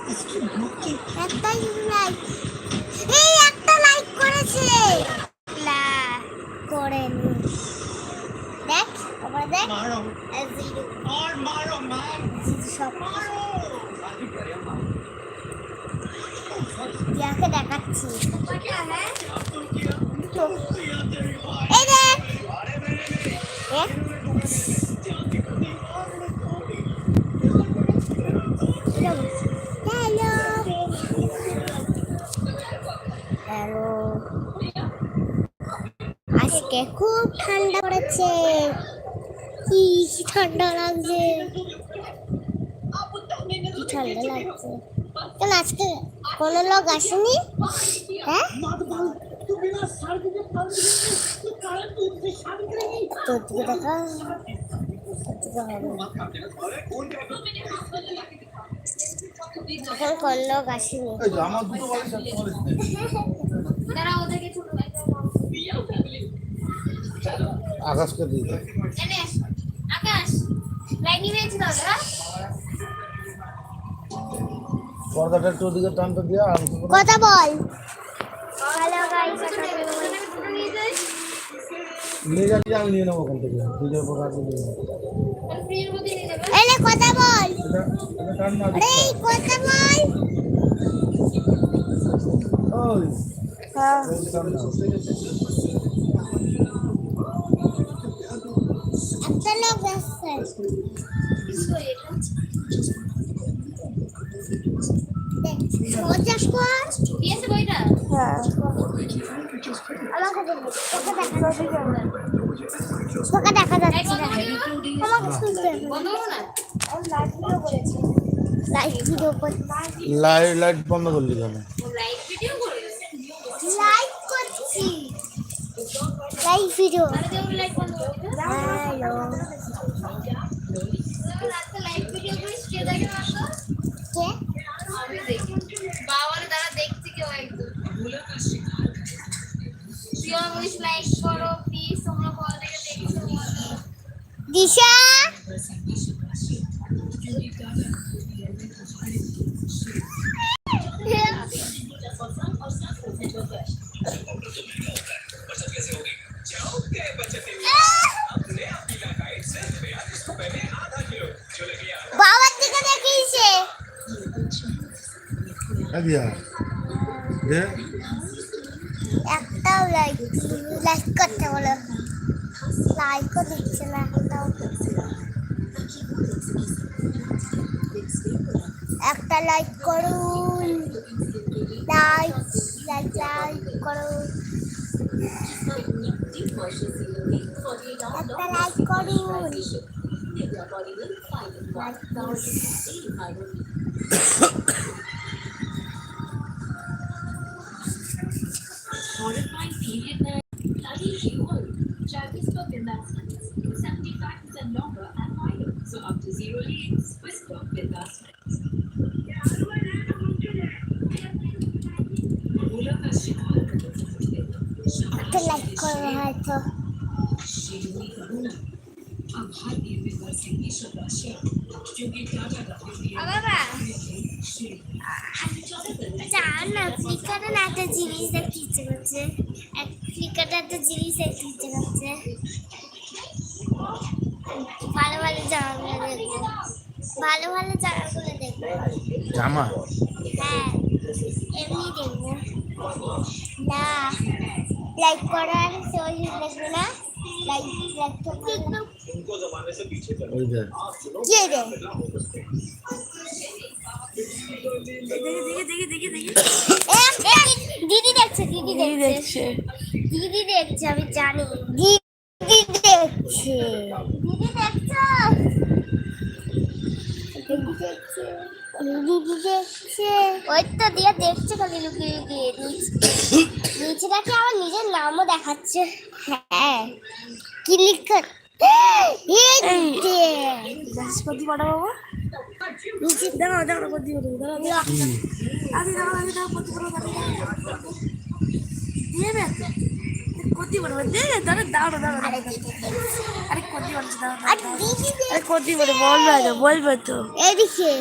একটা লাইক, এই একটা লাইক করেছে, না করেনি। দেখ আবার দেখ, আর মারো ম্যান, সব ইয়াকে দেখাচ্ছি। এই দেখ, হ্যালো, আজকে খুব ঠান্ডা পড়েছে, কি ঠান্ডা লাগছে, কি ঠান্ডা লাগছে। কেন আজকে কোনো লোক আসেনি? হ্যাঁ, তোর দিকে দেখা, এখন কোন লোক আসেনি। আকাশকে দিয়ে আকাশ লাইট নিয়েছি দাদা, পর্দাটা একটু ওদিকে টানতে দিয়া কথা বল। হ্যালো গাইস, নিয়ে যাচ্ছি, আমি নিয়ে নেবো ওখান থেকে দুধের পর আছে এলে কথা বল, আরে কথা বল। ওই হ্যাঁ, একটা লোক আসছে, পঞ্চাশ কর দিয়েছে বইটা। হ্যাঁ, আমাকে দেবে, তোকে দেখা যাচ্ছে না, আমাকে শুনতে লাইট বন্ধ করলি কেন? লাইভ করছি, live video. Hello, live video করিস, কে দেখে না তো? কে? আমি দেখি বাবারে, দাঁড়া দেখছি কেউ একদম। প্লিজ লাইক করো প্লিজ, তোমরা কল থেকে দেখছো দিশা। বাবার দিকে দেখিয়েছে, একটাও লাইক করতে বলো, লাইকও দিচ্ছে না একটাও। একটা লাইক করুন, লাইক করুন, একটা লাইক করুন, একটা লাইক করো হয়তো। ফ্লিপকার্টে না একটা জিনিস দেখতে ইচ্ছে করছে, ফ্লিপকার্টে একটা জিনিস দেখতে ইচ্ছে করছে, ভালো ভালো জামাগুলো দেখবো, ভালো ভালো জামাগুলো দেখবো। জামা? হ্যাঁ, এমনি দেখবো না, লাইক করার সবাই দেখবো না, লাইক তো দেখবো। ওই যে কে রে? দিদি দেখছে, দিদি দেখছে, দিদি দেখছে, আমি জানি দিদি দেখছে, দিদি দেখছো, দিদি দেখছে, ওই তো দিয়া দেখছে খালি লুকিয়ে লুকিয়ে, নিচে দেখে আমার নিজের নামও দেখাচ্ছে। হ্যাঁ, কি লিখে বৃহস্পতি পাঠা বাবা নিচে দাঁড়াও দাঁড়াও করতে পারবো, দাঁড়াও আগে দাঁড়াও, আগে দাঁড়াও করতে পারবো, দেবে করতে পারবো, দেবে দাঁড়াও দাঁড়াও দাঁড়াও, আরে করতে পারছি, দাঁড়াও আরে করতে পারবো, বলবে তো এদিকে।